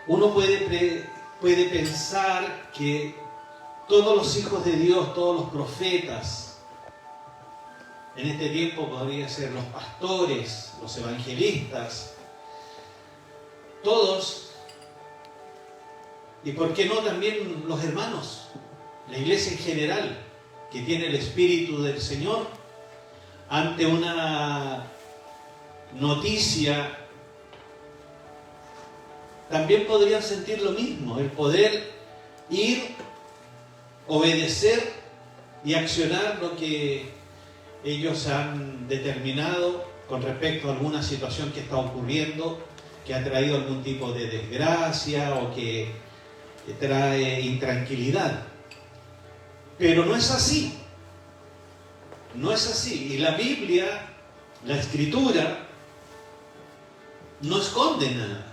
uno puede pensar que todos los hijos de Dios, todos los profetas, en este tiempo podrían ser los pastores, los evangelistas, todos, y por qué no también los hermanos, la iglesia en general, que tiene el Espíritu del Señor, ante una noticia, también podrían sentir lo mismo, el poder ir, obedecer y accionar lo que ellos han determinado con respecto a alguna situación que está ocurriendo, que ha traído algún tipo de desgracia o que trae intranquilidad. Pero no es así. No es así. Y la Biblia, la Escritura, no esconde nada.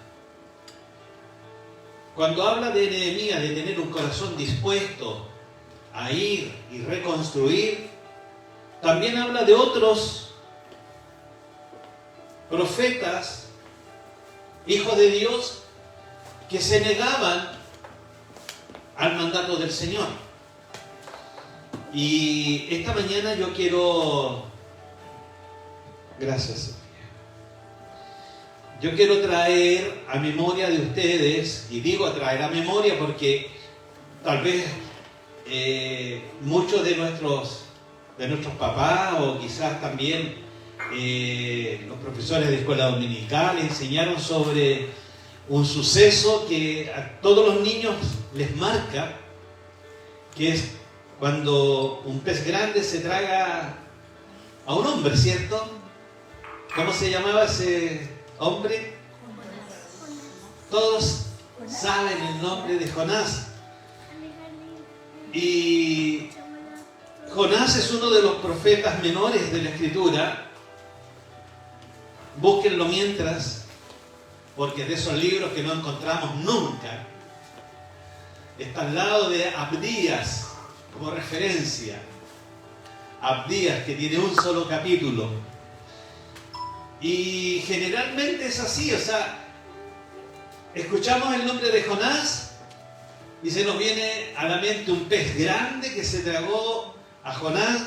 Cuando habla de Nehemías, de tener un corazón dispuesto a ir y reconstruir, también habla de otros profetas, hijos de Dios, que se negaban al mandato del Señor. Y esta mañana yo quiero... Gracias, Sofía. Yo quiero traer a memoria de ustedes, y digo traer a memoria porque tal vez muchos de nuestros papás o quizás también los profesores de escuela dominical enseñaron sobre un suceso que a todos los niños les marca, que es cuando un pez grande se traga a un hombre, ¿cierto? ¿Cómo se llamaba ese hombre? Todos saben el nombre de Jonás. Y Jonás es uno de los profetas menores de la Escritura. Búsquenlo mientras, porque de esos libros que no encontramos nunca. Está al lado de Abdías, como referencia. Abdías, que tiene un solo capítulo. Y generalmente es así, o sea, escuchamos el nombre de Jonás y se nos viene a la mente un pez grande que se tragó a Jonás,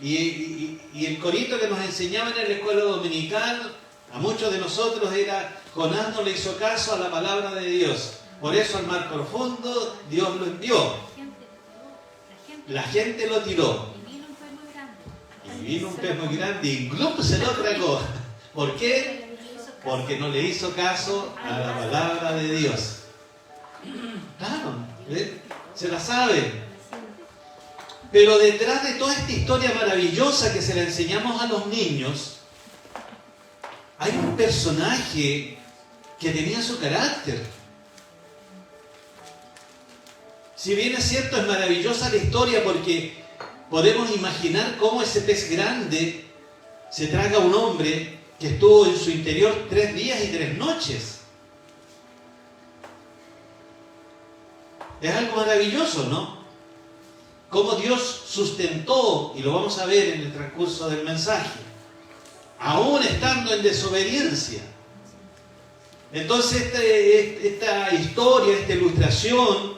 y el corito que nos enseñaban en la escuela dominical a muchos de nosotros era: Jonás no le hizo caso a la palabra de Dios, por eso al mar profundo Dios lo envió, la gente lo tiró y vino un pez muy grande y ¡glup! Se lo tragó. ¿Por qué? Porque no le hizo caso a la palabra de Dios. Claro, ¿eh? Se la sabe. Pero detrás de toda esta historia maravillosa que se la enseñamos a los niños, hay un personaje que tenía su carácter. Si bien es cierto, es maravillosa la historia porque podemos imaginar cómo ese pez grande se traga a un hombre que estuvo en su interior 3 días y 3 noches. Es algo maravilloso, ¿no? Cómo Dios sustentó, y lo vamos a ver en el transcurso del mensaje, aún estando en desobediencia. Entonces esta historia, esta ilustración,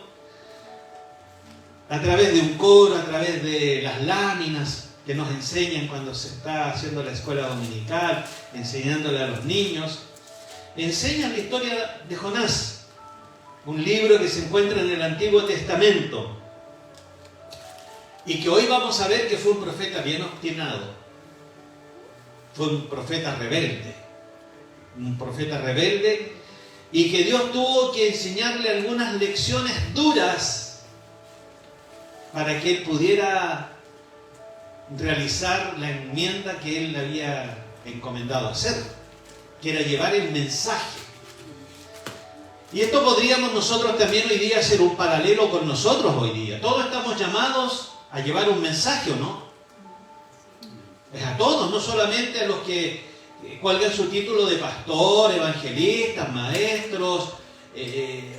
a través de un coro, a través de las láminas que nos enseñan cuando se está haciendo la escuela dominical, enseñándole a los niños, enseñan la historia de Jonás, un libro que se encuentra en el Antiguo Testamento y que hoy vamos a ver que fue un profeta bien obstinado, fue un profeta rebelde y que Dios tuvo que enseñarle algunas lecciones duras para que él pudiera realizar la enmienda que él le había encomendado hacer, que era llevar el mensaje. Y esto podríamos nosotros también hoy día hacer un paralelo con nosotros hoy día. Todos estamos llamados a llevar un mensaje, ¿o no? Es a todos, no solamente a los que cuelgan su título de pastor, evangelistas, maestros,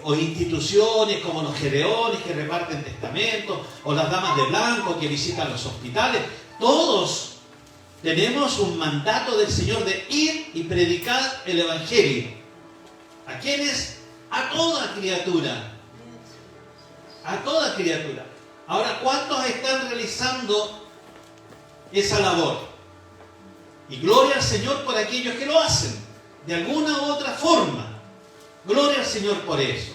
o instituciones como los gedeones que reparten testamentos, o las damas de blanco que visitan los hospitales. Todos tenemos un mandato del Señor de ir y predicar el Evangelio. ¿A quiénes? a toda criatura. A toda criatura. Ahora, ¿cuántos están realizando esa labor? Y gloria al Señor por aquellos que lo hacen, de alguna u otra forma. Gloria al Señor por eso.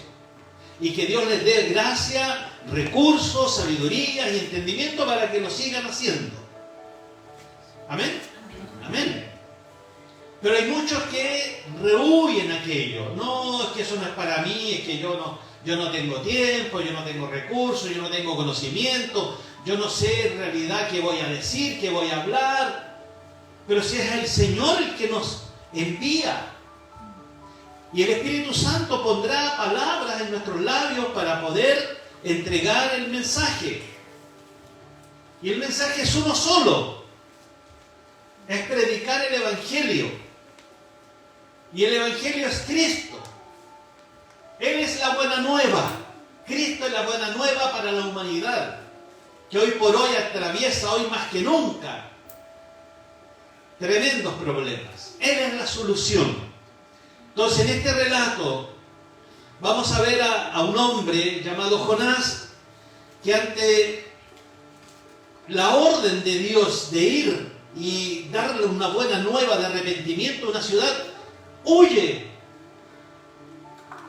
Y que Dios les dé gracia, recursos, sabiduría y entendimiento para que lo sigan haciendo. ¿Amén? Amén. Pero hay muchos que rehuyen aquello. No, es que eso no es para mí, es que yo no tengo tiempo, yo no tengo recursos, yo no tengo conocimiento, yo no sé en realidad qué voy a decir, qué voy a hablar. Pero si es el Señor el que nos envía, y el Espíritu Santo pondrá palabras en nuestros labios para poder entregar el mensaje. Y el mensaje es uno solo. Es predicar el Evangelio. Y el Evangelio es Cristo. Él es la buena nueva. Cristo es la buena nueva para la humanidad, que hoy por hoy atraviesa, hoy más que nunca, tremendos problemas. Él es la solución. Entonces, en este relato vamos a ver a un hombre llamado Jonás, que ante la orden de Dios de ir y darle una buena nueva de arrepentimiento a una ciudad, huye,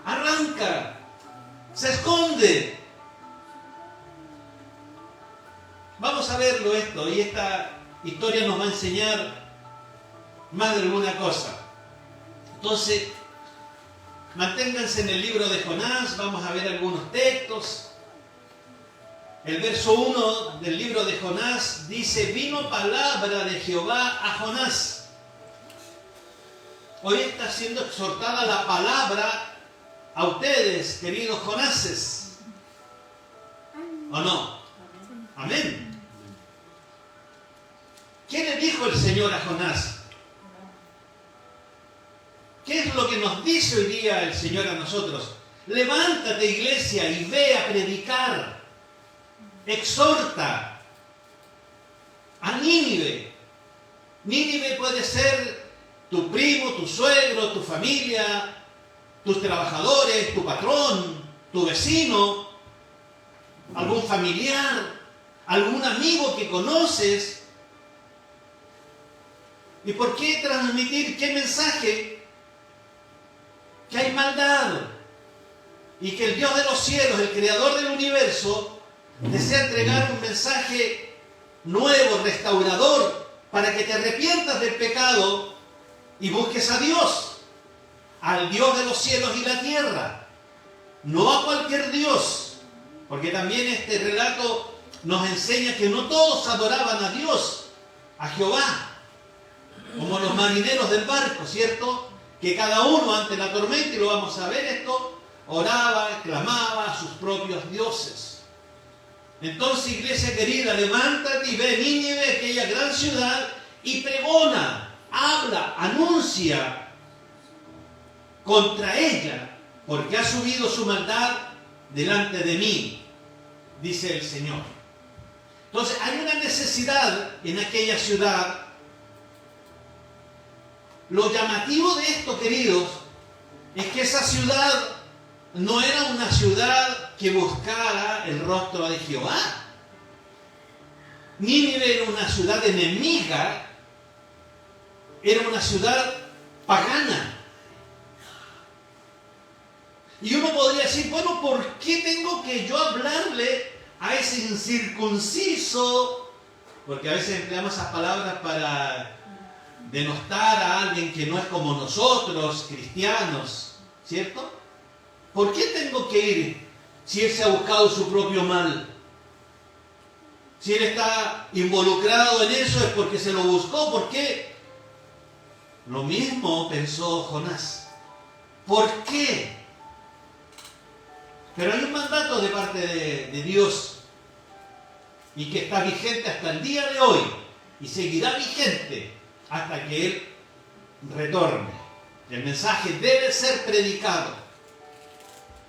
arranca, se esconde. Vamos a verlo esto, y esta historia nos va a enseñar más de alguna cosa. Entonces, manténganse en el libro de Jonás, vamos a ver algunos textos. El verso 1 del libro de Jonás dice: vino palabra de Jehová a Jonás. Hoy está siendo exhortada la palabra a ustedes, queridos Jonases. ¿O no? Amén. ¿Qué le dijo el Señor a Jonás? ¿Qué es lo que nos dice hoy día el Señor a nosotros? Levántate, iglesia, y ve a predicar. Exhorta a Nínive. Nínive puede ser tu primo, tu suegro, tu familia, tus trabajadores, tu patrón, tu vecino, algún familiar, algún amigo que conoces. ¿Y por qué transmitir qué mensaje? Que hay maldad y que el Dios de los cielos, el creador del universo, desea entregar un mensaje nuevo, restaurador, para que te arrepientas del pecado y busques a Dios, al Dios de los cielos y la tierra, no a cualquier Dios, porque también este relato nos enseña que no todos adoraban a Dios, a Jehová, como los marineros del barco, ¿cierto? Que cada uno ante la tormenta, y lo vamos a ver esto, oraba, clamaba a sus propios dioses. Entonces, iglesia querida, levántate y ve Nínive, aquella gran ciudad, y pregona, habla, anuncia contra ella, porque ha subido su maldad delante de mí, dice el Señor. Entonces, hay una necesidad en aquella ciudad. Lo llamativo de esto, queridos, es que esa ciudad no era una ciudad que buscara el rostro de Jehová. Nínive era una ciudad enemiga, era una ciudad pagana. Y uno podría decir, bueno, ¿por qué tengo que yo hablarle a ese incircunciso? Porque a veces empleamos esas palabras para denostar a alguien que no es como nosotros, cristianos, ¿cierto? ¿Por qué tengo que ir si él se ha buscado su propio mal? Si él está involucrado en eso es porque se lo buscó. ¿Por qué? Lo mismo pensó Jonás. ¿Por qué? Pero hay un mandato de parte de Dios, y que está vigente hasta el día de hoy, y seguirá vigente hasta que Él retorne. El mensaje debe ser predicado.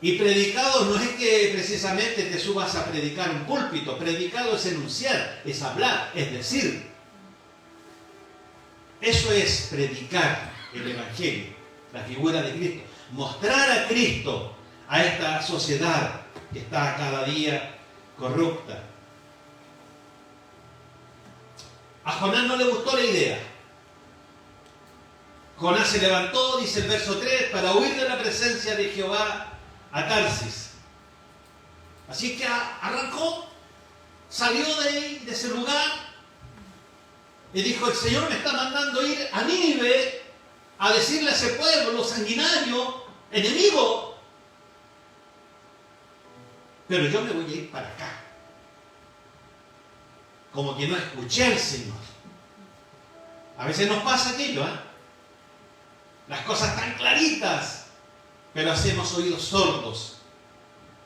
Y predicado no es que precisamente te subas a predicar un púlpito. Predicado es enunciar, es hablar, es decir. Eso es predicar el Evangelio, la figura de Cristo. mostrar a Cristo a esta sociedad que está cada día corrupta. A Jonás no le gustó la idea. Jonás se levantó, dice el verso 3, para huir de la presencia de Jehová a Tarsis. Así que arrancó, salió de ahí, de ese lugar, y dijo: el Señor me está mandando ir a Nínive a decirle a ese pueblo sanguinario, enemigo, pero yo me voy a ir para acá. Como que no escuché al Señor. A veces nos pasa aquello, ¿eh? Las cosas tan claritas, pero hacemos oídos sordos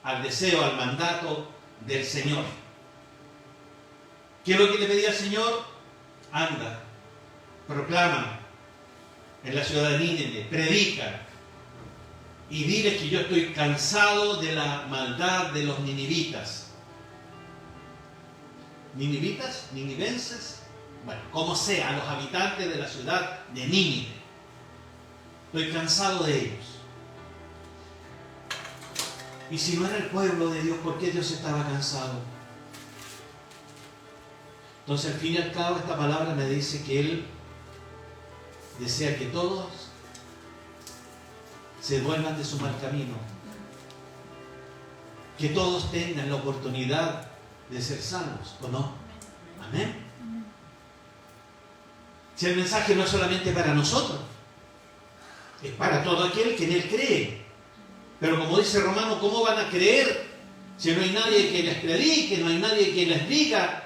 al deseo, al mandato del Señor. ¿Qué es lo que le pedía al Señor? Anda, proclama en la ciudad de Nínive, predica y dile que yo estoy cansado de la maldad de los ninivitas. ¿Ninivitas? ¿Ninivenses? Bueno, como sea, los habitantes de la ciudad de Nínive. Estoy cansado de ellos. Y si no era el pueblo de Dios, ¿por qué Dios estaba cansado? Entonces, al fin y al cabo, esta palabra me dice que Él desea que todos se vuelvan de su mal camino. Que todos tengan la oportunidad de ser salvos, ¿o no? Amén. Si el mensaje no es solamente para nosotros, es para todo aquel que en Él cree. Pero como dice Romano, ¿cómo van a creer si no hay nadie que les predique, no hay nadie que les diga,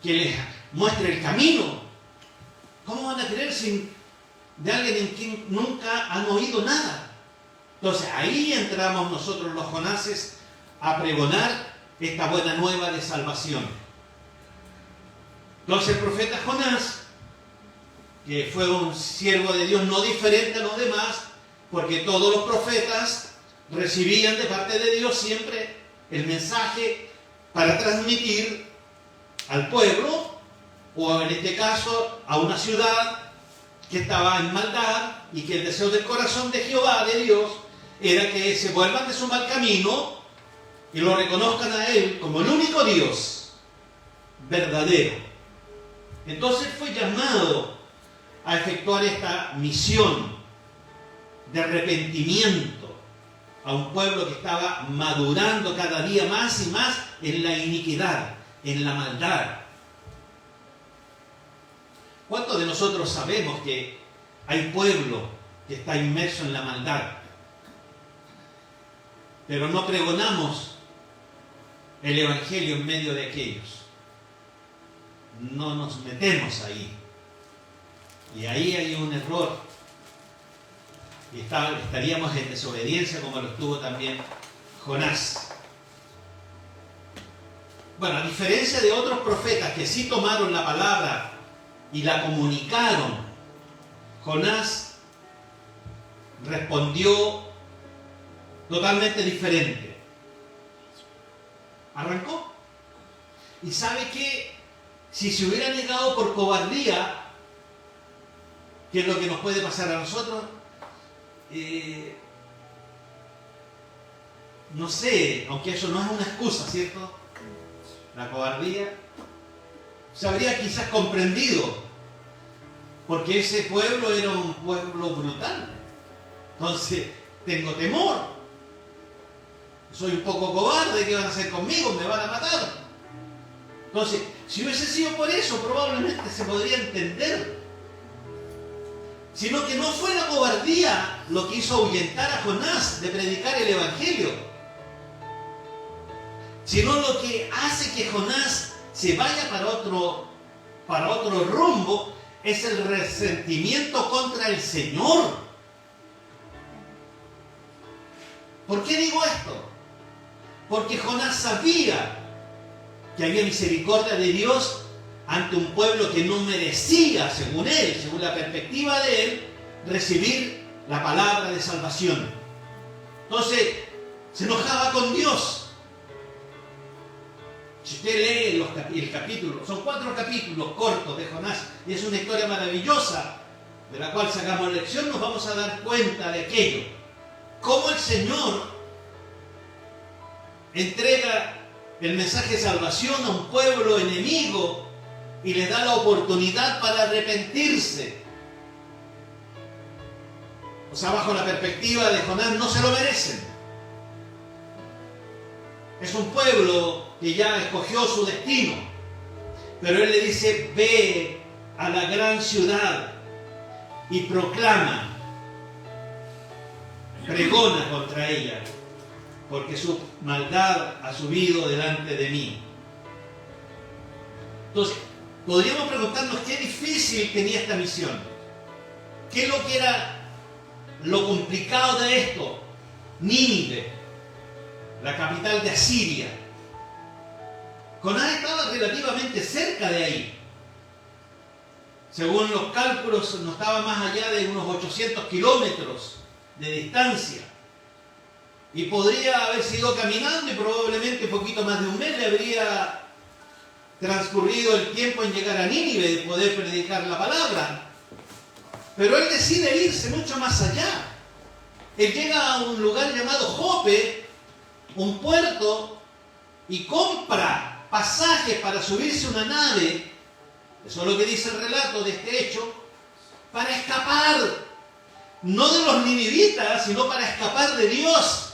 que les muestre el camino? ¿Cómo van a creer sin de alguien en quien nunca han oído nada? Entonces ahí entramos nosotros los Jonases a pregonar esta buena nueva de salvación. Entonces el profeta Jonás, que fue un siervo de Dios no diferente a los demás, porque todos los profetas recibían de parte de Dios siempre el mensaje para transmitir al pueblo, o en este caso a una ciudad que estaba en maldad, y que el deseo del corazón de Jehová, de Dios, era que se vuelvan de su mal camino y lo reconozcan a Él como el único Dios verdadero. Entonces fue llamado a efectuar esta misión de arrepentimiento a un pueblo que estaba madurando cada día más y más en la iniquidad, en la maldad. ¿Cuántos de nosotros sabemos que hay pueblo que está inmerso en la maldad, pero no pregonamos el Evangelio en medio de aquellos? No nos metemos ahí. Y ahí hay un error. Y estaríamos en desobediencia, como lo estuvo también Jonás. Bueno, a diferencia de otros profetas que sí tomaron la palabra y la comunicaron, Jonás respondió totalmente diferente. Arrancó. Y sabe que si se hubiera negado por cobardía, ¿qué es lo que nos puede pasar a nosotros? No sé, aunque eso no es una excusa, ¿cierto? La cobardía se habría quizás comprendido, porque ese pueblo era un pueblo brutal. Entonces, tengo temor, soy un poco cobarde, ¿qué van a hacer conmigo? Me van a matar. Entonces, si hubiese sido por eso, probablemente se podría entender. Sino que no fue la cobardía lo que hizo ahuyentar a Jonás de predicar el Evangelio, sino lo que hace que Jonás se vaya para otro rumbo es el resentimiento contra el Señor. ¿Por qué digo esto? Porque Jonás sabía que había misericordia de Dios ante un pueblo que no merecía, según él, según la perspectiva de él, recibir la palabra de salvación. Entonces, se enojaba con Dios. Si usted lee el capítulo, son 4 capítulos cortos de Jonás, y es una historia maravillosa, de la cual sacamos lección, nos vamos a dar cuenta de aquello. cómo el Señor entrega el mensaje de salvación a un pueblo enemigo y les da la oportunidad para arrepentirse. O sea, bajo la perspectiva de Jonás, no se lo merecen. Es un pueblo que ya escogió su destino. Pero Él le dice, ve a la gran ciudad y proclama, pregona contra ella, porque su maldad ha subido delante de mí. Entonces, podríamos preguntarnos qué difícil tenía esta misión. ¿Qué es lo que era lo complicado de esto? Nínive, la capital de Asiria. Jonás estaba relativamente cerca de ahí. Según los cálculos, no estaba más allá de unos 800 kilómetros de distancia. Y podría haber sido caminando y probablemente un poquito más de un mes le habría transcurrido el tiempo en llegar a Nínive y poder predicar la palabra. Pero él decide irse mucho más allá. Él llega a un lugar llamado Jope, un puerto, y compra pasajes para subirse a una nave. Eso es lo que dice el relato de este hecho, para escapar, no de los ninivitas, sino para escapar de Dios,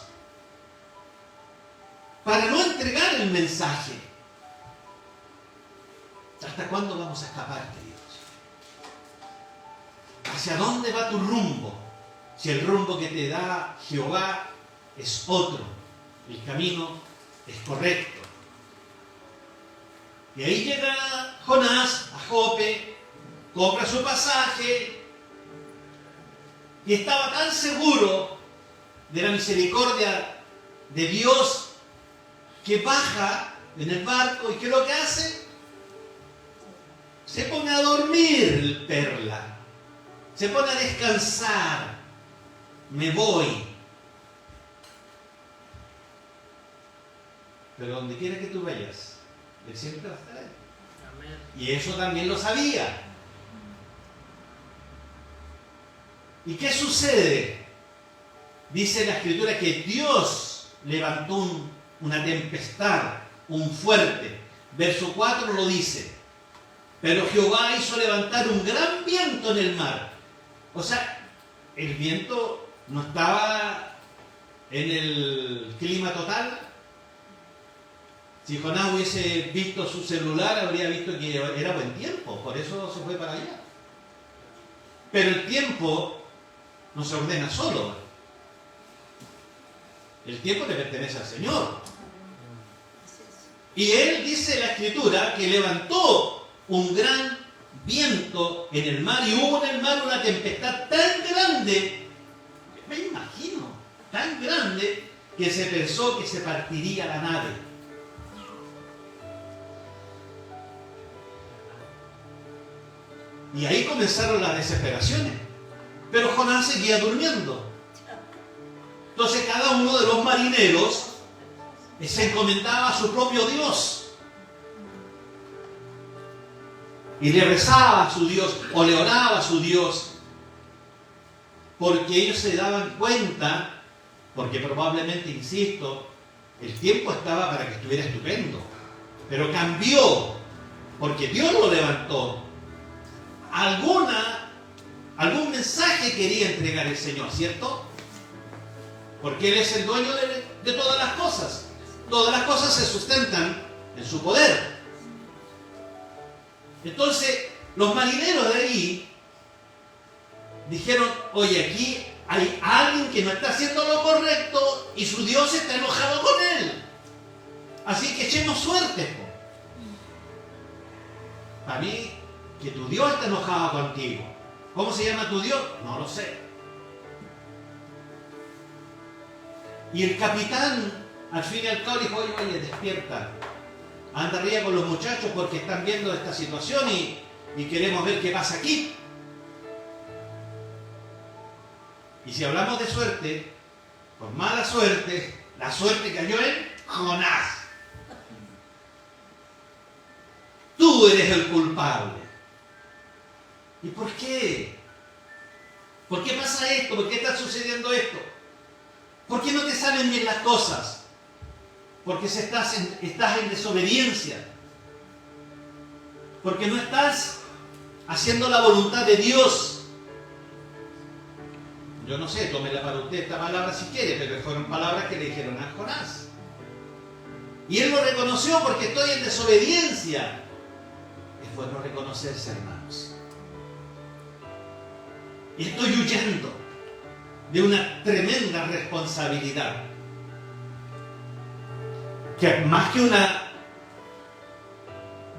para no entregar el mensaje. ¿Hasta cuándo vamos a escapar, queridos? ¿Hacia dónde va tu rumbo? Si el rumbo que te da Jehová es otro, el camino es correcto. Y ahí llega Jonás a Jope, compra su pasaje y estaba tan seguro de la misericordia de Dios que baja en el barco y ¿qué es lo que hace? Se pone a dormir el perla, se pone a descansar, me voy. Pero donde quiera que tú vayas, Él siempre va a estar ahí. Amén. Y eso también lo sabía. ¿Y qué sucede? Dice la Escritura que Dios levantó una tempestad, un fuerte. Verso 4 lo dice. Pero Jehová hizo levantar un gran viento en el mar. O sea, el viento no estaba en el clima total. Si Jonás hubiese visto su celular, habría visto que era buen tiempo, por eso se fue para allá. Pero el tiempo no se ordena solo. El tiempo le pertenece al Señor. Y Él dice en la Escritura que levantó un gran viento en el mar y hubo en el mar una tempestad tan grande, me imagino, tan grande, que se pensó que se partiría la nave. Y ahí comenzaron las desesperaciones. Pero Jonás seguía durmiendo. Entonces cada uno de los marineros se encomendaba a su propio Dios. Y le rezaba a su Dios o le oraba a su Dios. Porque ellos se daban cuenta, porque probablemente, insisto, el tiempo estaba para que estuviera estupendo. Pero cambió, porque Dios lo levantó. Algún mensaje quería entregar el Señor, ¿cierto? Porque Él es el dueño de todas las cosas. Todas las cosas se sustentan en su poder. Entonces, los marineros de ahí dijeron, oye, aquí hay alguien que no está haciendo lo correcto y su Dios está enojado con él. Así que echemos suerte. Para mí, que tu Dios está enojado contigo. ¿Cómo se llama tu Dios? No lo sé. Y el capitán, al fin y al cabo, dijo, oye, despierta. Anda arriba con los muchachos porque están viendo esta situación y queremos ver qué pasa aquí. Y si hablamos de suerte, por mala suerte, la suerte cayó en Jonás. Tú eres el culpable. ¿Y por qué? ¿Por qué pasa esto? ¿Por qué está sucediendo esto? ¿Por qué no te salen bien las cosas? Porque estás en desobediencia. Porque no estás haciendo la voluntad de Dios. Yo no sé, tómela para usted esta palabra si quiere, pero fueron palabras que le dijeron a Jonás. Y él lo reconoció porque estoy en desobediencia. Es bueno reconocerse, hermanos. Y estoy huyendo de una tremenda responsabilidad. Que más que una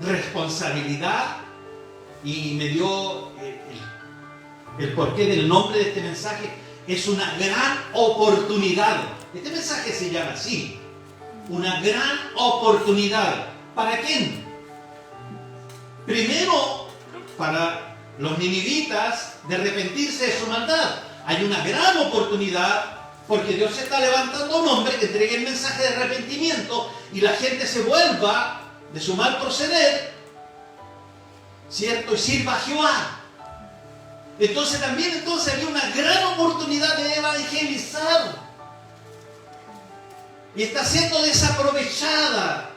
responsabilidad, y me dio el porqué del nombre de este mensaje, es una gran oportunidad. Este mensaje se llama así, una gran oportunidad. ¿Para quién? Primero, para los ninivitas de arrepentirse de su maldad. Hay una gran oportunidad porque Dios está levantando a un hombre que entregue el mensaje de arrepentimiento y la gente se vuelva de su mal proceder, ¿cierto? Y sirva a Jehová. Entonces también había una gran oportunidad de evangelizar. Y está siendo desaprovechada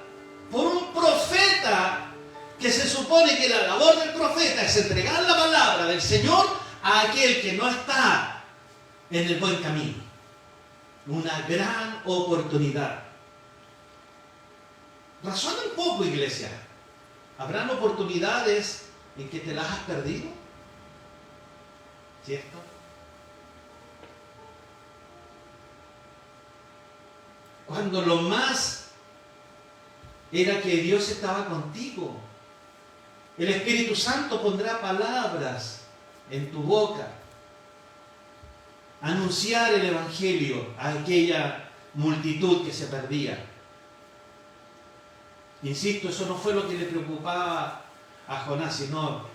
por un profeta que se supone que la labor del profeta es entregar la palabra del Señor a aquel que no está en el buen camino. Una gran oportunidad. Razona un poco, iglesia. ¿Habrán oportunidades en que te las has perdido? ¿Cierto? Cuando lo más era que Dios estaba contigo. El Espíritu Santo pondrá palabras en tu boca. Anunciar el Evangelio a aquella multitud que se perdía. Insisto, eso no fue lo que le preocupaba a Jonás, sino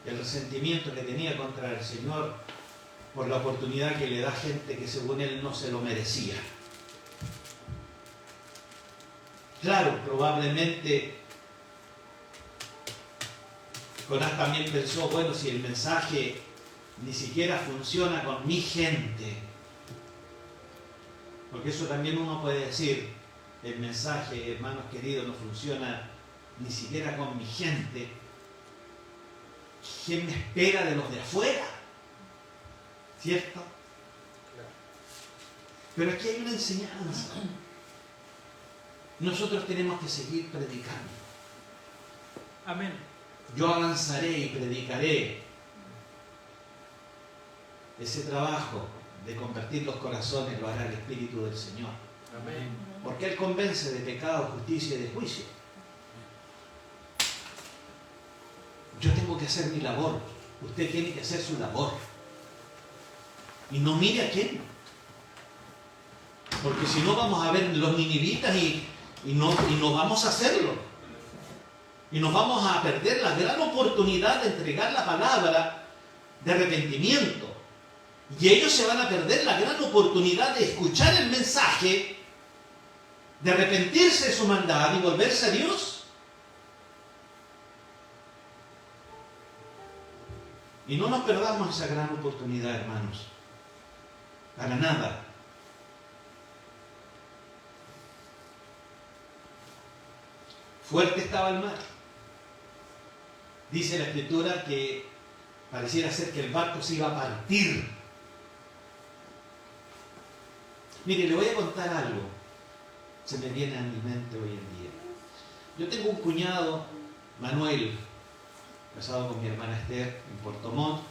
el resentimiento que tenía contra el Señor por la oportunidad que le da gente que según él no se lo merecía. Claro, probablemente Jonás también pensó, bueno, si el mensaje ni siquiera funciona con mi gente, porque eso también uno puede decir, el mensaje, hermanos queridos, no funciona ni siquiera con mi gente, ¿quién me espera de los de afuera? ¿Cierto? Pero aquí hay una enseñanza. Nosotros tenemos que seguir predicando. Amén. Yo avanzaré y predicaré. Ese trabajo de convertir los corazones lo hará el Espíritu del Señor. Amén. Porque Él convence de pecado, justicia y de juicio. Yo tengo que hacer mi labor. Usted tiene que hacer su labor. Y no mire a quién. Porque si no vamos a ver los ninivitas y no vamos a hacerlo. Y nos vamos a perder la gran oportunidad de entregar la palabra de arrepentimiento. Y ellos se van a perder la gran oportunidad de escuchar el mensaje, de arrepentirse de su maldad y volverse a Dios. Y no nos perdamos esa gran oportunidad, hermanos. Para nada. Fuerte estaba el mar. Dice la Escritura que pareciera ser que el barco se iba a partir. Mire, le voy a contar algo. Se me viene a mi mente hoy en día. Yo tengo un cuñado, Manuel, casado con mi hermana Esther en Puerto Montt,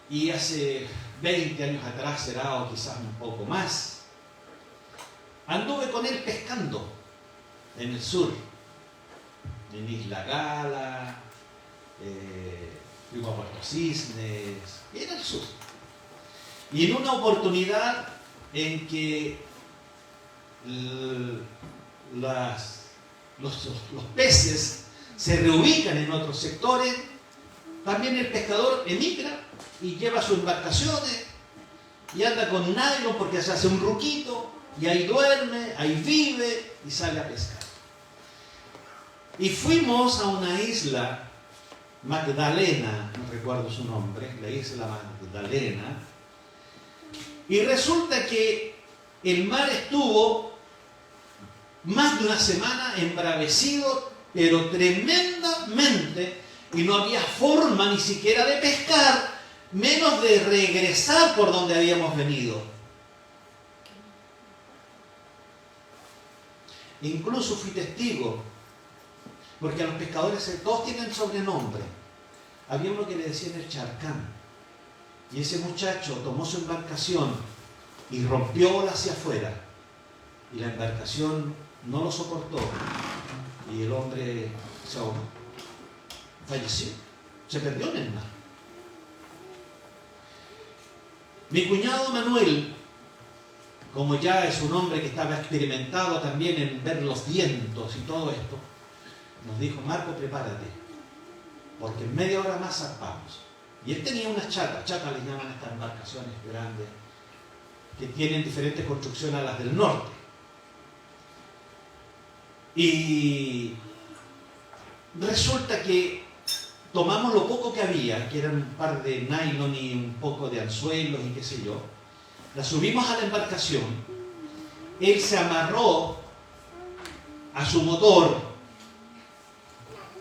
y hace 20 años atrás será, o quizás un poco más, anduve con él pescando en el sur, en Isla Gala, fuimos a Puerto Cisnes, y en el sur. Y en una oportunidad en que los peces se reubican en otros sectores, también el pescador emigra y lleva sus embarcaciones y anda con nylon porque se hace un ruquito y ahí duerme, ahí vive y sale a pescar. Y fuimos a una isla, Magdalena, no recuerdo su nombre, la isla Magdalena, Y resulta que el mar estuvo más de una semana embravecido, pero tremendamente, y no había forma ni siquiera de pescar, menos de regresar por donde habíamos venido. Incluso fui testigo, porque a los pescadores todos tienen sobrenombre. Había uno que le decían el Charcán, y ese muchacho tomó su embarcación y rompió ola hacia afuera, y la embarcación no lo soportó, y el hombre se ahogó, falleció, se perdió en el mar. Mi cuñado Manuel, como ya es un hombre que estaba experimentado también en ver los vientos y todo esto, nos dijo: Marco, prepárate, porque en media hora más zarpamos. Y él tenía unas chatas les llaman a estas embarcaciones grandes, que tienen diferentes construcciones a las del norte. Y resulta que tomamos lo poco que había, que eran un par de nylon y un poco de anzuelos y qué sé yo, la subimos a la embarcación, él se amarró a su motor,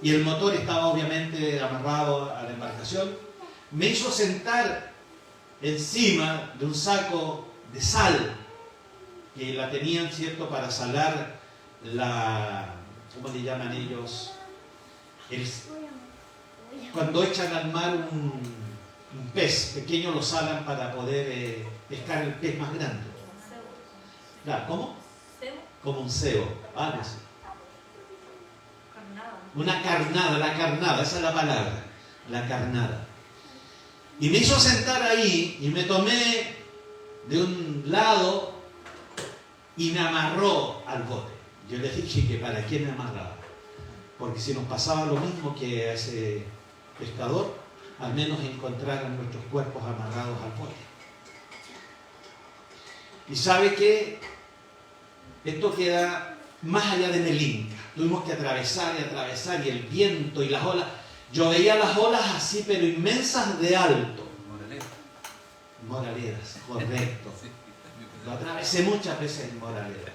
y el motor estaba obviamente amarrado a la embarcación, me hizo sentar encima de un saco de sal, que la tenían, ¿cierto?, para salar la, ¿cómo le llaman ellos? Cuando echan al mar un pez pequeño, lo salan para poder pescar el pez más grande. Claro, ¿cómo? Como un cebo, algo así. Una carnada, la carnada, esa es la palabra, la carnada. Y me hizo sentar ahí y me tomé de un lado y me amarró al bote. Yo le dije que para qué me amarraba, porque si nos pasaba lo mismo que a ese pescador, al menos encontraran nuestros cuerpos amarrados al bote. Y sabe que esto queda más allá de Melinca. Tuvimos que atravesar y el viento y las olas. Yo veía las olas así, pero inmensas de alto. Moraleras, correcto. Lo atravesé muchas veces en Moralera.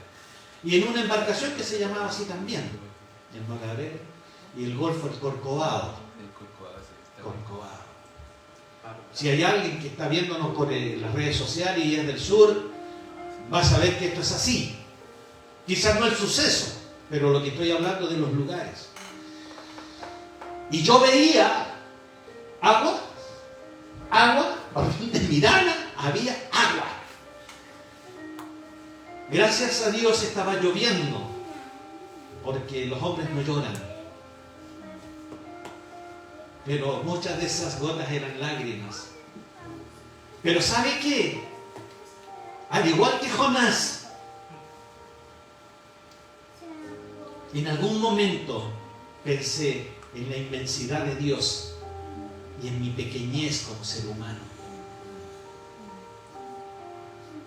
Y en una embarcación que se llamaba así también, en Moralera, y el Golfo El Corcovado. Corcovado. Si hay alguien que está viéndonos por las redes sociales y es del sur, va a saber que esto es así. Quizás no el suceso, pero lo que estoy hablando de los lugares. Y yo veía agua, por donde mirara había agua. Gracias a Dios estaba lloviendo, porque los hombres no lloran. Pero muchas de esas gotas eran lágrimas. Pero ¿sabe qué? Al igual que Jonás, en algún momento pensé en la inmensidad de Dios y en mi pequeñez como ser humano.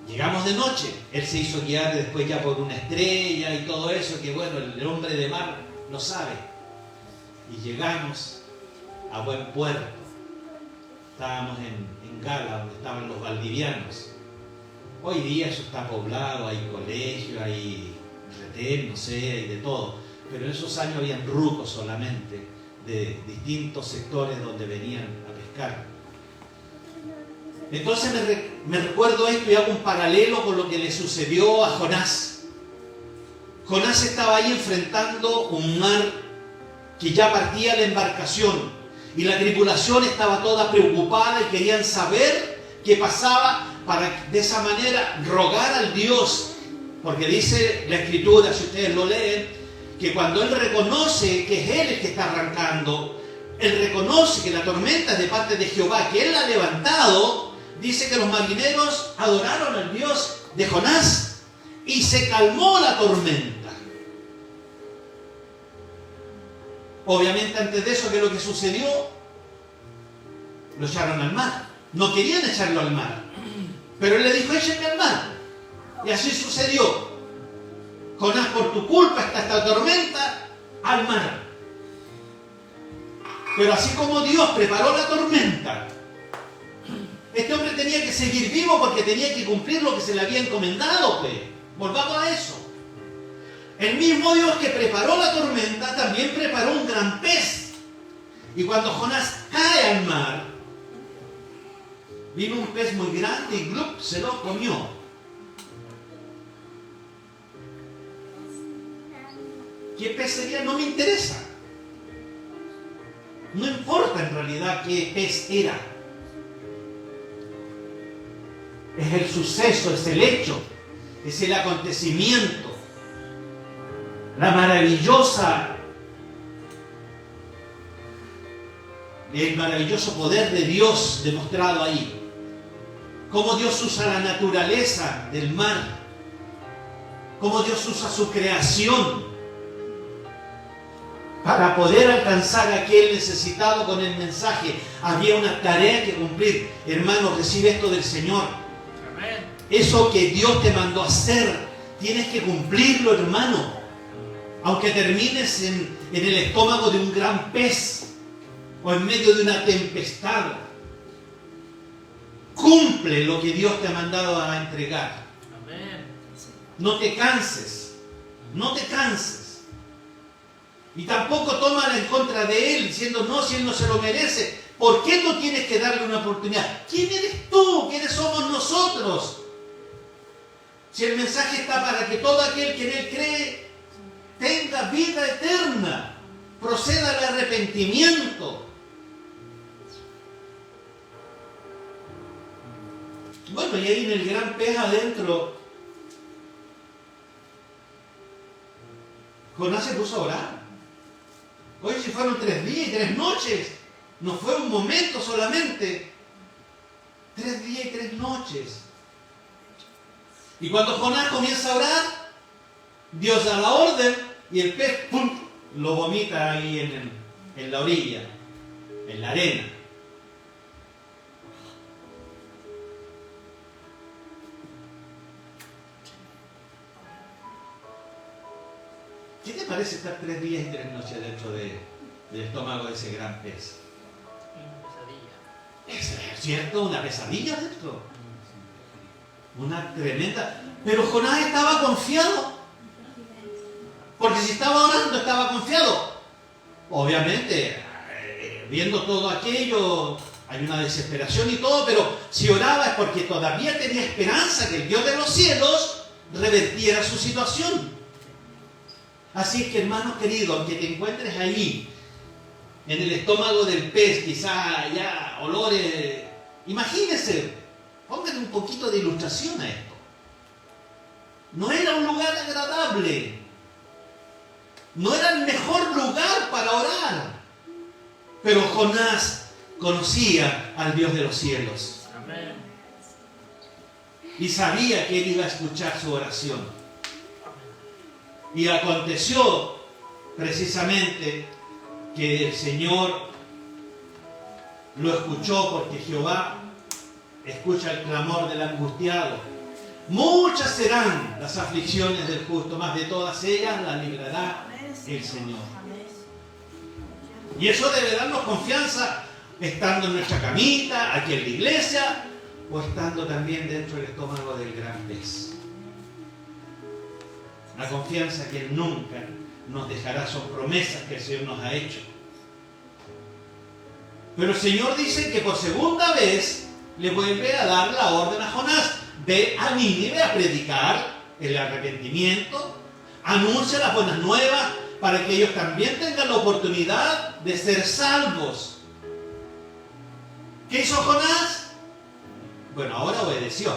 Llegamos de noche, él se hizo guiar después ya por una estrella y todo eso, que bueno, el hombre de mar lo sabe. Y llegamos a buen puerto. Estábamos en Gala, donde estaban los valdivianos. Hoy día eso está poblado, hay colegio, hay retén, no sé, hay de todo. Pero en esos años habían rucos solamente, de distintos sectores donde venían a pescar. Entonces me recuerdo esto y hago un paralelo con lo que le sucedió a Jonás. Jonás estaba ahí enfrentando un mar que ya partía la embarcación y la tripulación estaba toda preocupada y querían saber qué pasaba para de esa manera rogar al Dios, porque dice la Escritura, si ustedes lo leen, que cuando él reconoce que es él el que está arrancando, él reconoce que la tormenta es de parte de Jehová, que él la ha levantado. Dice que los marineros adoraron al Dios de Jonás y se calmó la tormenta. Obviamente antes de eso, ¿qué es lo que sucedió? Lo echaron al mar. No querían echarlo al mar, pero él le dijo: échenme al mar. Y así sucedió. Jonás, por tu culpa está esta tormenta, al mar. Pero así como Dios preparó la tormenta, Este hombre tenía que seguir vivo porque tenía que cumplir lo que se le había encomendado, pues. Volvamos a eso. El mismo Dios que preparó la tormenta también preparó un gran pez. Y cuando Jonás cae al mar, vino un pez muy grande y ¡glup! Se lo comió. ¿Qué pez sería? No me interesa. No importa en realidad qué pez era. Es el suceso, es el hecho, es el acontecimiento, el maravilloso poder de Dios demostrado ahí. Cómo Dios usa la naturaleza del mar, cómo Dios usa su creación para poder alcanzar a aquel necesitado con el mensaje. Había una tarea que cumplir. Hermano, recibe esto del Señor. Eso que Dios te mandó a hacer, tienes que cumplirlo, hermano. Aunque termines en el estómago de un gran pez o en medio de una tempestad, cumple lo que Dios te ha mandado a entregar. No te canses, no te canses. Y tampoco tómala en contra de Él, diciendo, no, si Él no se lo merece. ¿Por qué no tienes que darle una oportunidad? ¿Quién eres tú? ¿Quiénes somos nosotros? Si el mensaje está para que todo aquel que en Él cree tenga vida eterna, proceda al arrepentimiento. Bueno, y ahí en el gran pez adentro, Jonás se puso a orar. Oye, si fueron 3 días y 3 noches, no fue un momento solamente. 3 días y 3 noches. Y cuando Jonás comienza a orar, Dios da la orden y el pez, ¡pum!, lo vomita ahí en la orilla, en la arena. ¿Qué te parece estar 3 días y 3 noches dentro del estómago de ese gran pez? Una pesadilla. ¿Es cierto? ¿Una pesadilla dentro? Una tremenda... Pero Jonás estaba confiado. Porque si estaba orando, estaba confiado. Obviamente, viendo todo aquello, hay una desesperación y todo, pero si oraba es porque todavía tenía esperanza que el Dios de los cielos revertiera su situación. Así es que, hermanos queridos, aunque te encuentres ahí, en el estómago del pez, quizá ya olores... Imagínense, pónganle un poquito de ilustración a esto. No era un lugar agradable. No era el mejor lugar para orar. Pero Jonás conocía al Dios de los cielos. Amén. Y sabía que Él iba a escuchar su oración. Y aconteció precisamente que el Señor lo escuchó, porque Jehová escucha el clamor del angustiado. Muchas serán las aflicciones del justo, mas de todas ellas las librará el Señor. Y eso debe darnos confianza estando en nuestra camita, aquí en la iglesia, o estando también dentro del estómago del gran pez. La confianza que Él nunca nos dejará, son promesas que el Señor nos ha hecho. Pero el Señor dice que por segunda vez le vuelve a dar la orden a Jonás: ve a Nínive a predicar el arrepentimiento, anuncia las buenas nuevas para que ellos también tengan la oportunidad de ser salvos. ¿Qué hizo Jonás? Bueno, ahora obedeció.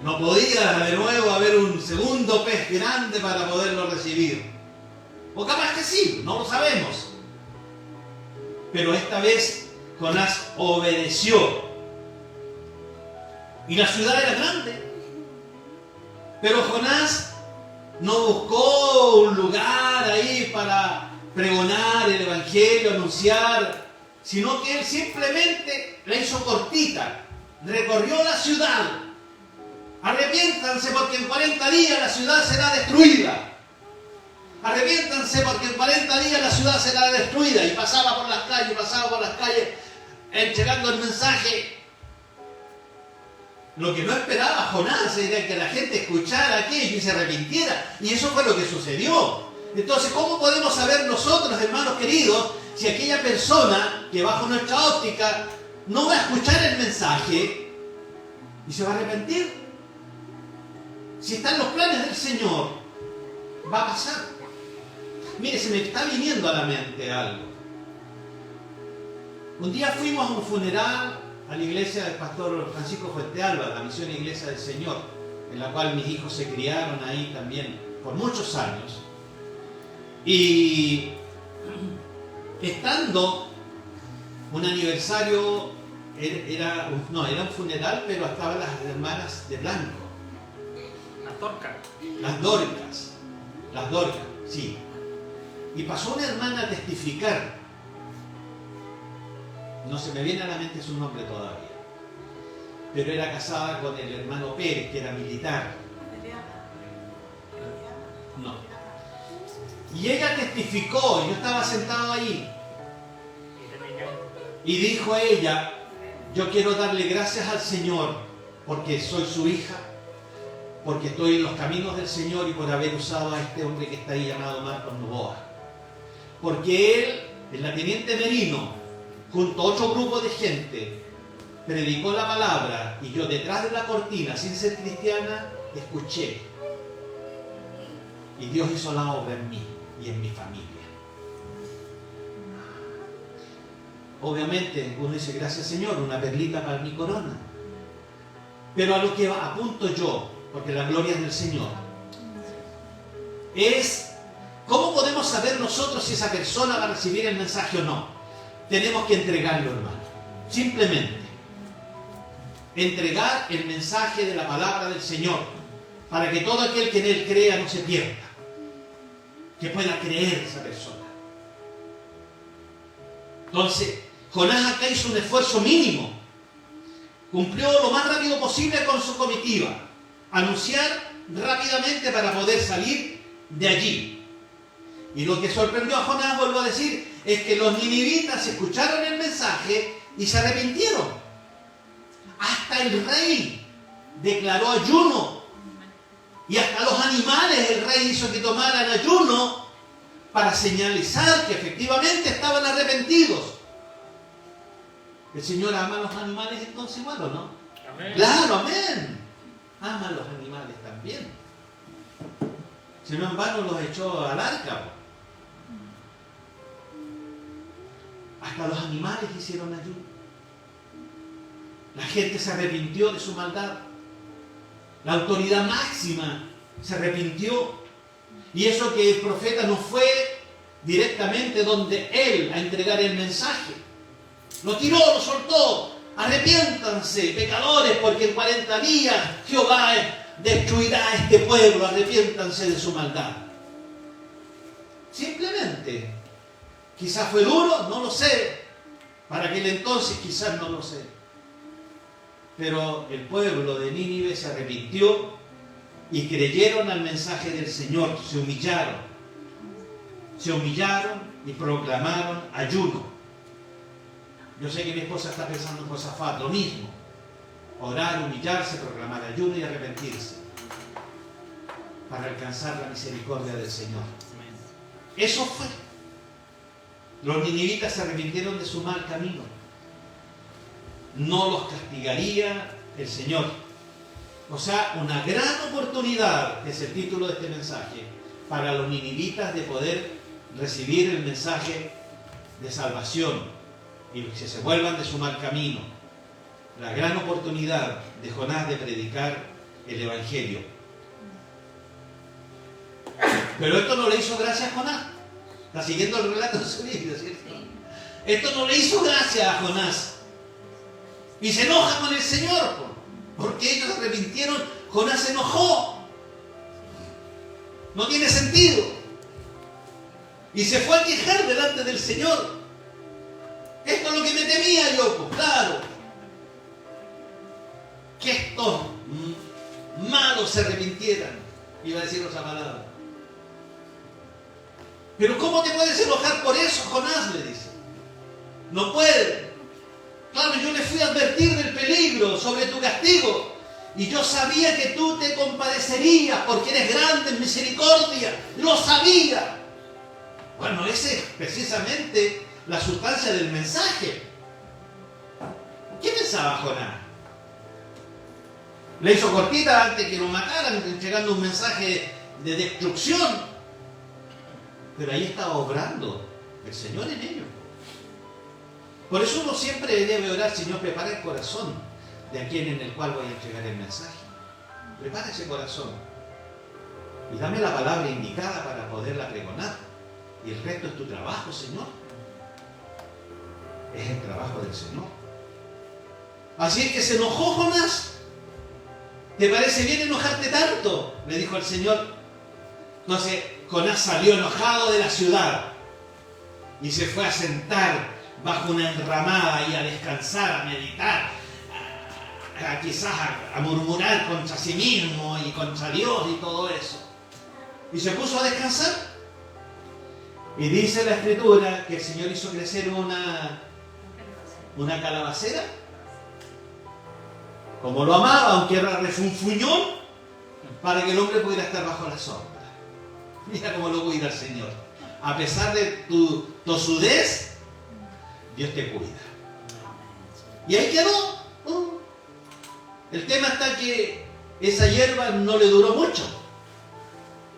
No podía de nuevo haber un segundo pez grande para poderlo recibir. O capaz que sí, no lo sabemos. Pero esta vez Jonás obedeció. Y la ciudad era grande. Pero Jonás no buscó un lugar ahí para pregonar el evangelio, anunciar, sino que él simplemente la hizo cortita. Recorrió la ciudad. Arrepiéntanse porque en 40 días la ciudad será destruida. Arrepiéntanse porque en 40 días la ciudad será destruida. Y pasaba por las calles, entregando el mensaje. Lo que no esperaba Jonás era que la gente escuchara aquello y se arrepintiera. Y eso fue lo que sucedió. Entonces, ¿cómo podemos saber nosotros, hermanos queridos, si aquella persona que bajo nuestra óptica no va a escuchar el mensaje y se va a arrepentir? Si están los planes del Señor, va a pasar. Mire, se me está viniendo a la mente algo. Un día fuimos a un funeral a la iglesia del pastor Francisco Fuentealba, la Misión Iglesia del Señor, en la cual mis hijos se criaron ahí también por muchos años. Y estando un aniversario, era un funeral, pero estaban las hermanas de blanco. Las Dorcas. Las Dorcas, sí. Y pasó una hermana a testificar. No se me viene a la mente su nombre todavía. Pero era casada con el hermano Pérez, que era militar. No. Y ella testificó, yo estaba sentado ahí. Y dijo ella, yo quiero darle gracias al Señor porque soy su hija, porque estoy en los caminos del Señor y por haber usado a este hombre que está ahí llamado Marcos Novoa. Porque él, el teniente Merino, junto a otro grupo de gente, predicó la palabra y yo detrás de la cortina, sin ser cristiana, escuché. Y Dios hizo la obra en mí y en mi familia. Obviamente, uno dice, gracias Señor, una perlita para mi corona. Pero a lo que apunto yo, porque la gloria es del Señor, es cómo podemos saber nosotros si esa persona va a recibir el mensaje o no. Tenemos que entregarlo, hermano. Simplemente entregar el mensaje de la palabra del Señor para que todo aquel que en él crea no se pierda, que pueda creer esa persona. Entonces, Jonás acá hizo un esfuerzo mínimo, cumplió lo más rápido posible con su comitiva, anunciar rápidamente para poder salir de allí. Y lo que sorprendió a Jonás, vuelvo a decir, es que los ninivitas escucharon el mensaje y se arrepintieron. Hasta el rey declaró ayuno. Y hasta los animales el rey hizo que tomaran ayuno para señalizar que efectivamente estaban arrepentidos. ¿El Señor ama a los animales entonces igual o no? Amén. Claro, amén. Ama a los animales también. Si no en vano los echó al arca. Hasta los animales hicieron ayuno. La gente se arrepintió de su maldad. La autoridad máxima se arrepintió. Y eso que el profeta no fue directamente donde él a entregar el mensaje. Lo tiró, lo soltó. Arrepiéntanse, pecadores, porque en 40 días Jehová destruirá a este pueblo. Arrepiéntanse de su maldad. Simplemente. Quizás fue duro, no lo sé. Para aquel entonces quizás no lo sé. Pero el pueblo de Nínive se arrepintió y creyeron al mensaje del Señor. Se humillaron. Se humillaron y proclamaron ayuno. Yo sé que mi esposa está pensando en Josafat, lo mismo. Orar, humillarse, proclamar ayuno y arrepentirse. Para alcanzar la misericordia del Señor. Eso fue. Los ninivitas se arrepintieron de su mal camino. No los castigaría el Señor. O sea, una gran oportunidad, es el título de este mensaje, para los ninivitas de poder recibir el mensaje de salvación y que se vuelvan de su mal camino. La gran oportunidad de Jonás de predicar el Evangelio. Pero esto no le hizo gracia a Jonás. Está siguiendo el relato de su vida, ¿cierto? Esto no le hizo gracia a Jonás. Y se enoja con el Señor, porque ellos se arrepintieron. Jonás se enojó. No tiene sentido. Y se fue a quejar delante del Señor. Esto es lo que me temía yo, pues, claro. Que estos malos se arrepintieran. Iba a decir otra palabra. Pero ¿cómo te puedes enojar por eso, Jonás? Le dice. No puede. Claro, yo le fui a advertir del peligro sobre tu castigo. Y yo sabía que tú te compadecerías porque eres grande en misericordia. Lo sabía. Bueno, esa es precisamente la sustancia del mensaje. ¿Qué pensaba Jonás? Le hizo cortita antes que lo mataran, entregando un mensaje de destrucción. Pero ahí estaba obrando el Señor en ello. Por eso uno siempre debe orar: Señor, prepara el corazón de aquel en el cual voy a entregar el mensaje. Prepara ese corazón. Y dame la palabra indicada para poderla pregonar. Y el resto es tu trabajo, Señor. Es el trabajo del Señor. Así es que se enojó Jonás. ¿Te parece bien enojarte tanto?, le dijo el Señor. Entonces Jonás salió enojado de la ciudad y se fue a sentar bajo una enramada y a descansar, a meditar, quizás a murmurar contra sí mismo y contra Dios y todo eso. Y se puso a descansar. Y dice la Escritura que el Señor hizo crecer una calabacera. Como lo amaba, aunque era refunfuñón, para que el hombre pudiera estar bajo la sombra. Mira cómo lo cuida el Señor. A pesar de tu tosudez, Dios te cuida. Y ahí quedó. El tema está que esa hierba no le duró mucho.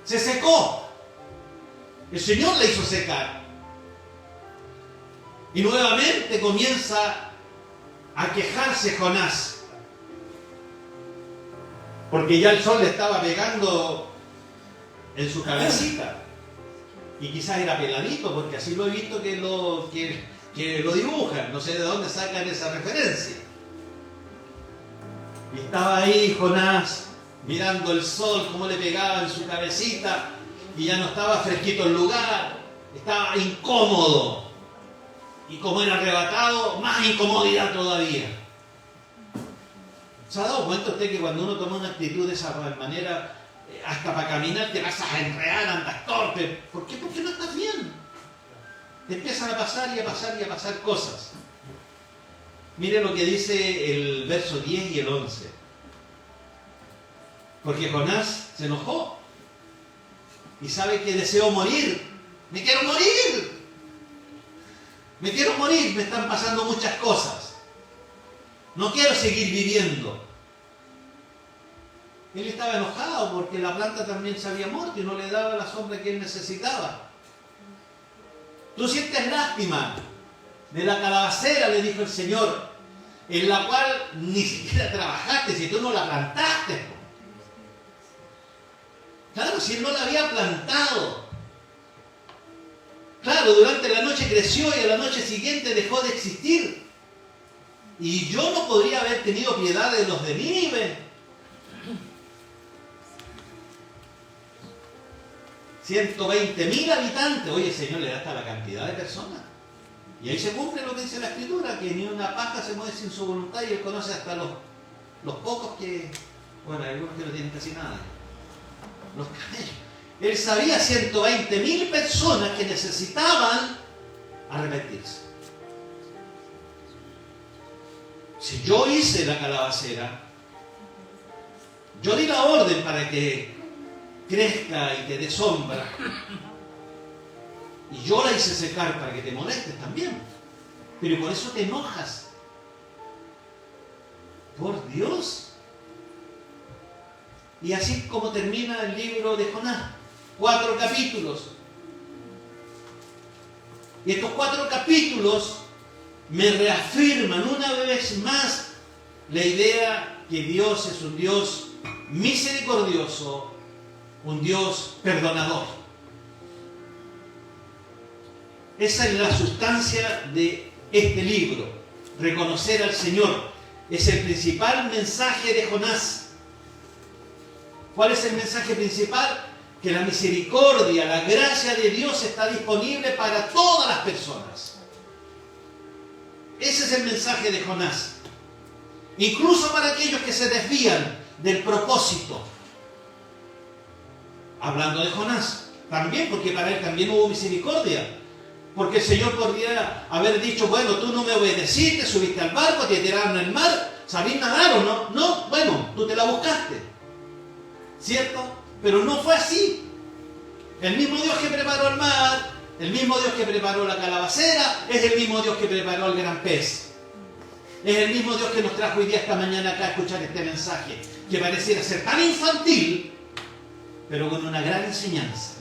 Se secó. El Señor la hizo secar. Y nuevamente comienza a quejarse Jonás. Porque ya el sol le estaba pegando en su cabecita. Y quizás era peladito, porque así lo he visto que lo dibujan. No sé de dónde sacan esa referencia. Y estaba ahí Jonás mirando el sol, cómo le pegaba en su cabecita. Y ya no estaba fresquito el lugar. Estaba incómodo. Y como era arrebatado, más incomodidad todavía. ¿Se ha dado cuenta usted que cuando uno toma una actitud de esa manera, hasta para caminar te vas a enredar, andas torpe? ¿Por qué? Porque no estás bien. Te empiezan a pasar y a pasar y a pasar cosas. Mire lo que dice el verso 10 y el 11. Porque Jonás se enojó y sabe que deseo morir. ¡Me quiero morir! ¡Me quiero morir! Me están pasando muchas cosas. No quiero seguir viviendo. Él estaba enojado porque la planta también se había muerto y no le daba la sombra que él necesitaba. Tú sientes lástima de la calabacera, le dijo el Señor, en la cual ni siquiera trabajaste, si tú no la plantaste. Claro, si él no la había plantado. Claro, durante la noche creció y a la noche siguiente dejó de existir. Y yo no podría haber tenido piedad de los de Nínive. 120.000 habitantes. Oye, el Señor le da hasta la cantidad de personas. Y ahí se cumple lo que dice la Escritura, que ni una paja se mueve sin su voluntad, y Él conoce hasta los pocos que... Bueno, hay algunos que no tienen casi nada. Los camellos. Él sabía 120.000 personas que necesitaban arrepentirse. Si yo hice la calabacera, yo di la orden para que crezca y te dé sombra, y yo la hice secar para que te molestes también, pero por eso te enojas. Por Dios. Y así como termina el libro de Jonás, 4 capítulos. Y estos 4 capítulos me reafirman una vez más la idea que Dios es un Dios misericordioso, un Dios perdonador. Esa es la sustancia de este libro. Reconocer al Señor es el principal mensaje de Jonás. ¿Cuál es el mensaje principal? Que la misericordia, la gracia de Dios está disponible para todas las personas. Ese es el mensaje de Jonás. Incluso para aquellos que se desvían del propósito. Hablando de Jonás, también, porque para él también hubo misericordia. Porque el Señor podría haber dicho, bueno, tú no me obedeciste, subiste al barco, te tiraron en el mar, ¿sabías nadar o no? No, bueno, tú te la buscaste, ¿cierto? Pero no fue así. El mismo Dios que preparó el mar, el mismo Dios que preparó la calabacera, es el mismo Dios que preparó el gran pez. Es el mismo Dios que nos trajo hoy día esta mañana acá a escuchar este mensaje, que pareciera ser tan infantil, pero con una gran enseñanza.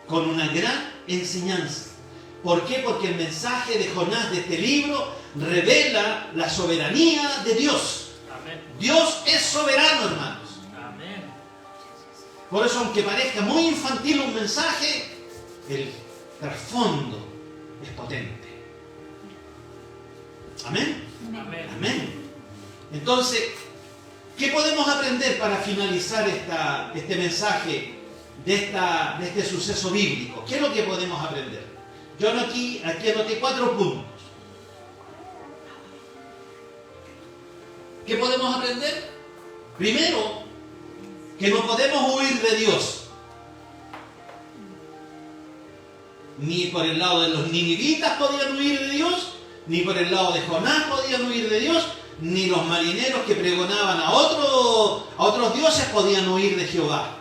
Con una gran enseñanza. ¿Por qué? Porque el mensaje de Jonás de este libro revela la soberanía de Dios. Amén. Dios es soberano, hermanos. Amén. Por eso, aunque parezca muy infantil un mensaje, el trasfondo es potente. Amén. Amén. Amén. Entonces, ¿qué podemos aprender para finalizar este mensaje de este suceso bíblico? ¿Qué es lo que podemos aprender? Yo aquí anoté 4 puntos. ¿Qué podemos aprender? Primero, que no podemos huir de Dios. Ni por el lado de los ninivitas podían huir de Dios, ni por el lado de Jonás podían huir de Dios, ni los marineros que pregonaban a otros dioses podían huir de Jehová.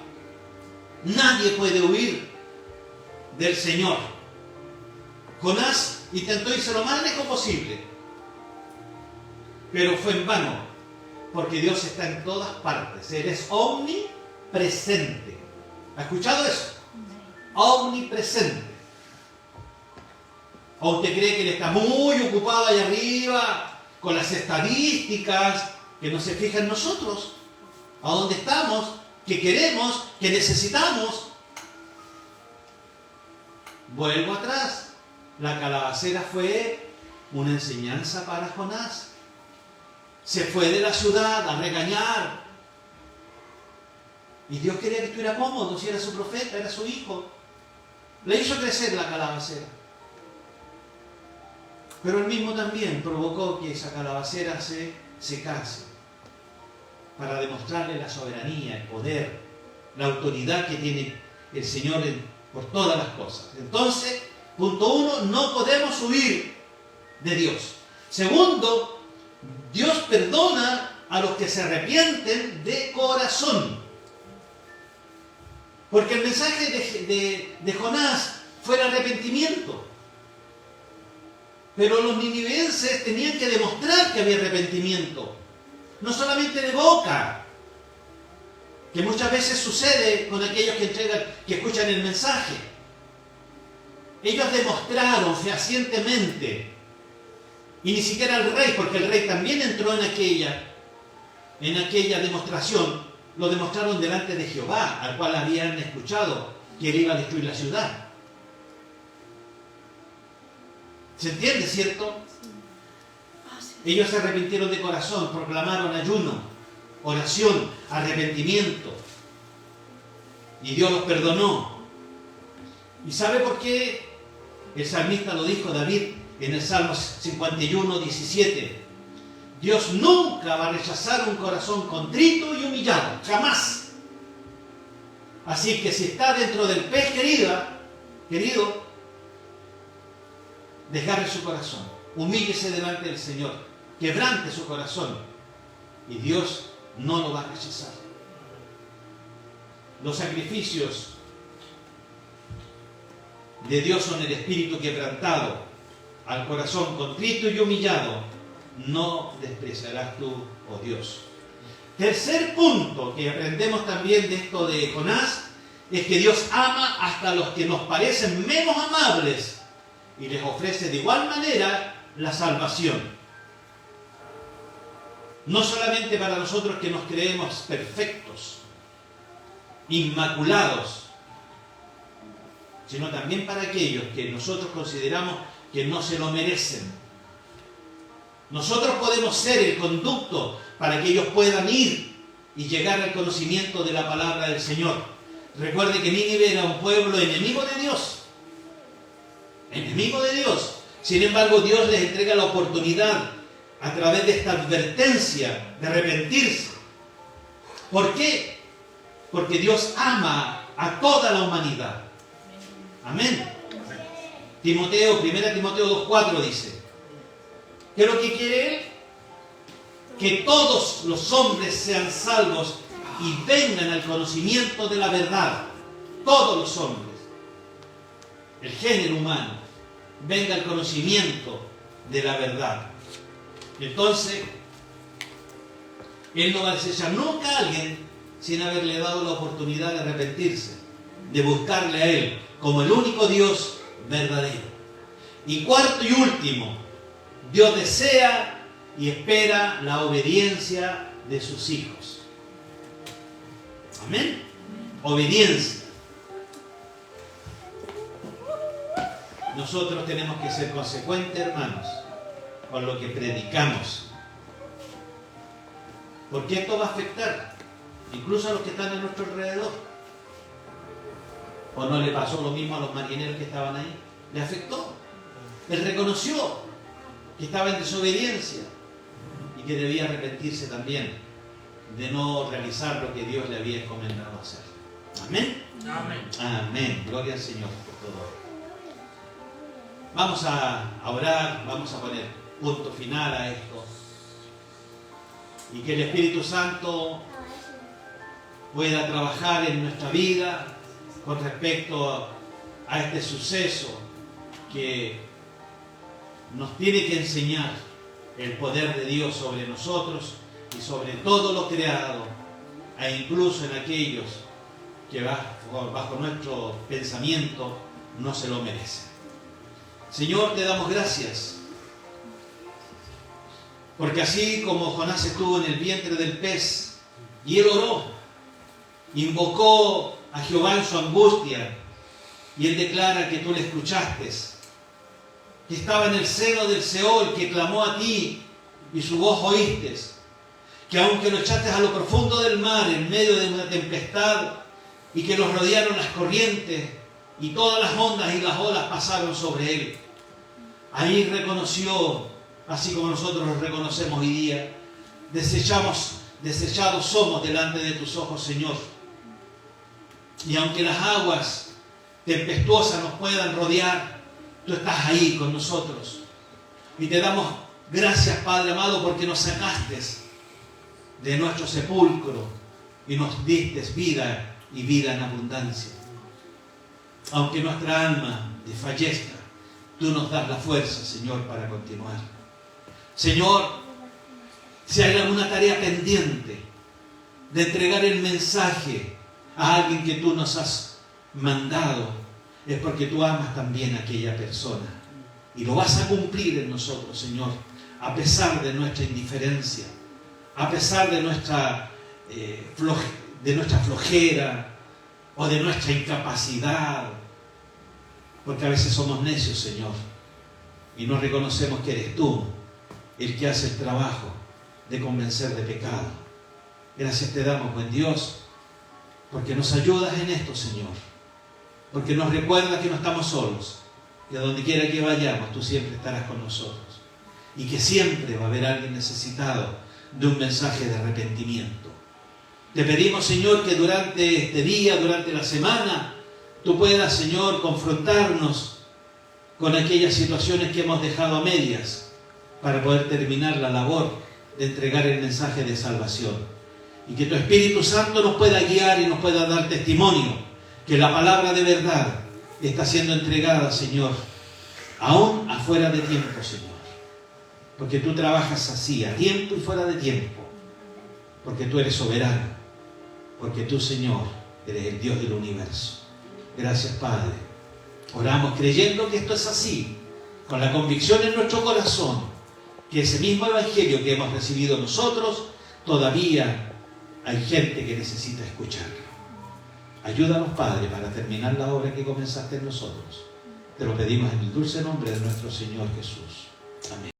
Nadie puede huir del Señor. Jonás intentó irse lo más lejos posible, pero fue en vano, porque Dios está en todas partes. Él es omnipresente. ¿Ha escuchado eso? Omnipresente. ¿O usted cree que Él está muy ocupado allá arriba con las estadísticas, que no se fija en nosotros? ¿A dónde estamos? ¿Qué queremos? ¿Qué necesitamos? Vuelvo atrás. La calabacera fue una enseñanza para Jonás. Se fue de la ciudad a regañar. Y Dios quería que estuviera cómodo, si era su profeta, era su hijo. Le hizo crecer la calabacera. Pero él mismo también provocó que esa calabacera se secase, para demostrarle la soberanía, el poder, la autoridad que tiene el Señor por todas las cosas. Entonces, punto 1, no podemos huir de Dios. Segundo, Dios perdona a los que se arrepienten de corazón. Porque el mensaje de Jonás fue el arrepentimiento. Pero los ninivenses tenían que demostrar que había arrepentimiento. No solamente de boca, que muchas veces sucede con aquellos que escuchan el mensaje. Ellos demostraron fehacientemente, y ni siquiera el rey, porque el rey también entró en aquella demostración, lo demostraron delante de Jehová, al cual habían escuchado que él iba a destruir la ciudad. ¿Se entiende, cierto? Ellos se arrepintieron de corazón, proclamaron ayuno, oración, arrepentimiento. Y Dios los perdonó. ¿Y sabe por qué? El salmista lo dijo David en el Salmo 51, 17. Dios nunca va a rechazar un corazón contrito y humillado, jamás. Así que si está dentro del pez, querido, desgarre su corazón, humíllese delante del Señor, quebrante su corazón, y Dios no lo va a rechazar. Los sacrificios de Dios son el espíritu quebrantado, al corazón contrito y humillado no despreciarás tú, oh Dios. Tercer punto que aprendemos también de esto de Jonás es que Dios ama hasta a los que nos parecen menos amables y les ofrece de igual manera la salvación. No solamente para nosotros que nos creemos perfectos, inmaculados, sino también para aquellos que nosotros consideramos que no se lo merecen. Nosotros podemos ser el conducto para que ellos puedan ir y llegar al conocimiento de la palabra del Señor. Recuerde que Nínive era un pueblo enemigo de Dios. Enemigo de Dios. Sin embargo, Dios les entrega la oportunidad a través de esta advertencia de arrepentirse. ¿Por qué? Porque Dios ama a toda la humanidad. Amén. Timoteo, 1 Timoteo 2:4 dice, ¿qué es lo que quiere Él? Que todos los hombres sean salvos y vengan al conocimiento de la verdad. Todos los hombres, el género humano, venga al conocimiento de la verdad. Entonces, Él no va a desechar nunca a alguien sin haberle dado la oportunidad de arrepentirse, de buscarle a Él como el único Dios verdadero. Y cuarto y último, Dios desea y espera la obediencia de sus hijos. Amén. Obediencia. Nosotros tenemos que ser consecuentes, hermanos, con lo que predicamos. Porque esto va a afectar incluso a los que están a nuestro alrededor. ¿O no le pasó lo mismo a los marineros que estaban ahí? Le afectó. Él reconoció que estaba en desobediencia y que debía arrepentirse también de no realizar lo que Dios le había encomendado hacer. Amén. Amén. Amén. Gloria al Señor por todo. Vamos a orar, vamos a poner punto final a esto. Y que el Espíritu Santo pueda trabajar en nuestra vida con respecto a este suceso que nos tiene que enseñar el poder de Dios sobre nosotros y sobre todo lo creado, e incluso en aquellos que bajo nuestro pensamiento no se lo merecen. Señor, te damos gracias, porque así como Jonás estuvo en el vientre del pez y él oró, invocó a Jehová en su angustia, y él declara que tú le escuchaste, que estaba en el seno del Seol, que clamó a ti y su voz oíste, que aunque lo echaste a lo profundo del mar en medio de una tempestad y que los rodearon las corrientes y todas las ondas y las olas pasaron sobre él, ahí reconoció, así como nosotros lo reconocemos hoy día, desechados somos delante de tus ojos, Señor. Y aunque las aguas tempestuosas nos puedan rodear, tú estás ahí con nosotros. Y te damos gracias, Padre amado, porque nos sacaste de nuestro sepulcro y nos diste vida y vida en abundancia. Aunque nuestra alma desfallezca, tú nos das la fuerza, Señor, para continuar. Señor, si hay alguna tarea pendiente de entregar el mensaje a alguien que tú nos has mandado, es porque tú amas también a aquella persona. Y lo vas a cumplir en nosotros, Señor, a pesar de nuestra indiferencia, a pesar de nuestra flojera o de nuestra incapacidad, porque a veces somos necios, Señor, y no reconocemos que eres tú el que hace el trabajo de convencer de pecado. Gracias te damos, buen Dios, porque nos ayudas en esto, Señor, porque nos recuerdas que no estamos solos, que donde quiera que vayamos, tú siempre estarás con nosotros, y que siempre va a haber alguien necesitado de un mensaje de arrepentimiento. Te pedimos, Señor, que durante este día, durante la semana, tú puedas, Señor, confrontarnos con aquellas situaciones que hemos dejado a medias para poder terminar la labor de entregar el mensaje de salvación. Y que tu Espíritu Santo nos pueda guiar y nos pueda dar testimonio que la palabra de verdad está siendo entregada, Señor, aún afuera de tiempo, Señor. Porque tú trabajas así, a tiempo y fuera de tiempo. Porque tú eres soberano. Porque tú, Señor, eres el Dios del universo. Gracias, Padre. Oramos creyendo que esto es así, con la convicción en nuestro corazón, que ese mismo evangelio que hemos recibido nosotros, todavía hay gente que necesita escucharlo. Ayúdanos, Padre, para terminar la obra que comenzaste en nosotros. Te lo pedimos en el dulce nombre de nuestro Señor Jesús. Amén.